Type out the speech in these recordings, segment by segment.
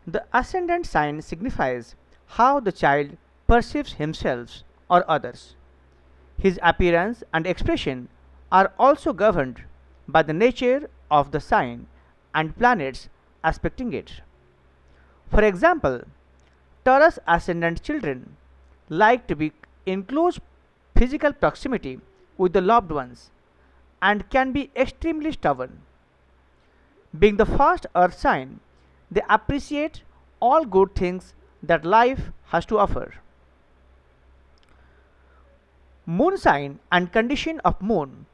The ascendant sign signifies how the child perceives himself or others. His appearance and expression are also governed by the nature of the sign and planets aspecting it. For example, Taurus ascendant children like to be in close physical proximity with the loved ones and can be extremely stubborn. Being the first earth sign, they appreciate all good things that life has to offer. Moon sign and condition of moon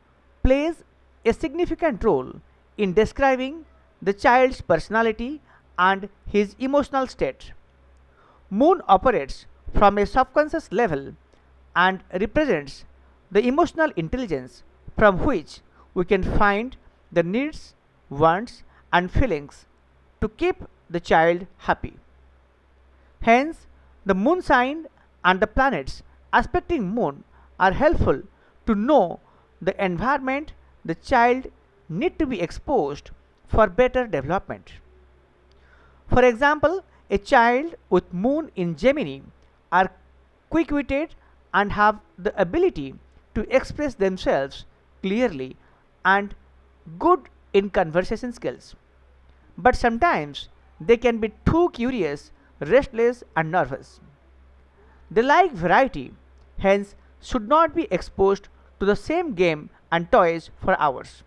plays a significant role in describing the child's personality and his emotional state. Moon operates from a subconscious level and represents the emotional intelligence from which we can find the needs, wants, and feelings to keep the child happy. Hence, the moon sign and the planets aspecting moon are helpful to know the environment the child need to be exposed for better development. For example, a child with moon in Gemini are quick-witted and have the ability to express themselves clearly and good in conversation skills. But sometimes they can be too curious, restless, and nervous. They like variety, hence should not be exposed to the same game and toys for hours.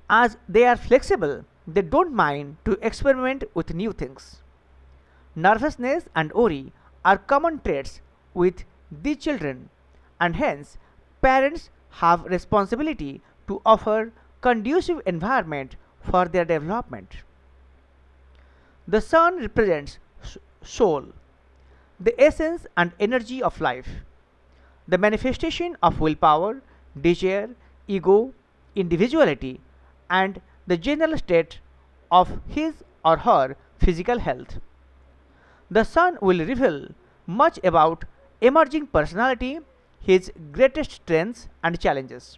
As they are flexible, they don't mind to experiment with new things. Nervousness and worry are common traits with these children, and hence parents have responsibility to offer conducive environment for their development. The sun represents soul, the essence and energy of life, the manifestation of willpower, desire, ego, individuality, and the general state of his or her physical health. The sun will reveal much about emerging personality, his greatest strengths and challenges.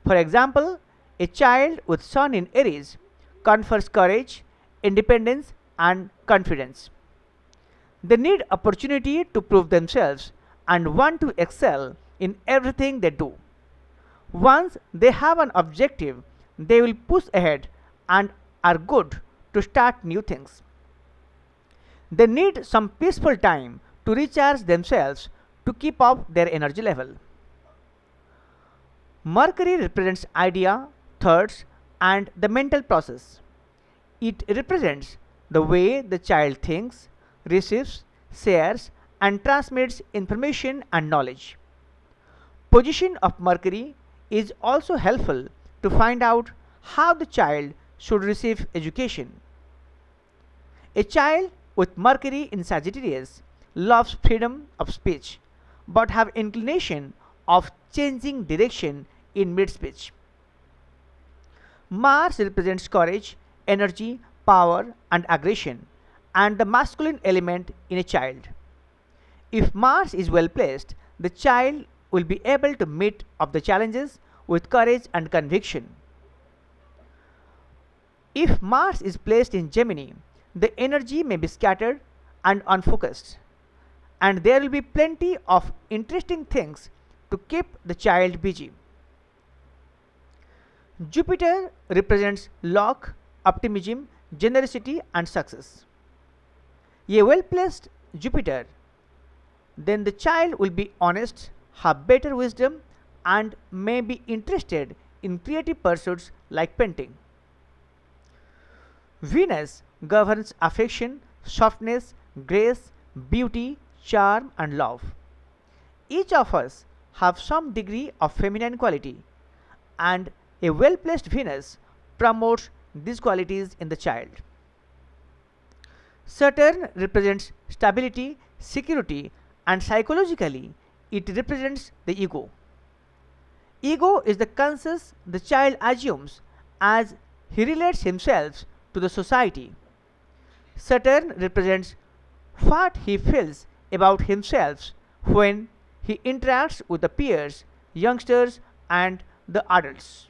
For example, a child with sun in Aries confers courage, independence, and confidence. They need opportunity to prove themselves and want to excel in everything they do. Once they have an objective, they will push ahead and are good to start new things. They need some peaceful time to recharge themselves to keep up their energy level. Mercury represents idea, thoughts, and the mental process. It represents the way the child thinks, receives, shares, and transmits information and knowledge. Position of Mercury is also helpful to find out how the child should receive education. A child with Mercury in Sagittarius loves freedom of speech but have inclination of changing direction in mid-speech. Mars represents courage, energy, power, and aggression, and the masculine element in a child. If Mars is well placed, the child will be able to meet up the challenges with courage and conviction. If Mars is placed in Gemini, the energy may be scattered and unfocused, and there will be plenty of interesting things to keep the child busy. Jupiter represents luck, optimism, generosity, and success. A well placed Jupiter, then the child will be honest, have better wisdom, and may be interested in creative pursuits like painting. Venus governs affection, softness, grace, beauty, charm, and love. Each of us have some degree of feminine quality, and a well placed Venus promotes these qualities in the child. Saturn represents stability, security, and psychologically, it represents the ego. Ego is the conscious the child assumes as he relates himself to the society. Saturn represents what he feels about himself when he interacts with the peers, youngsters, and the adults.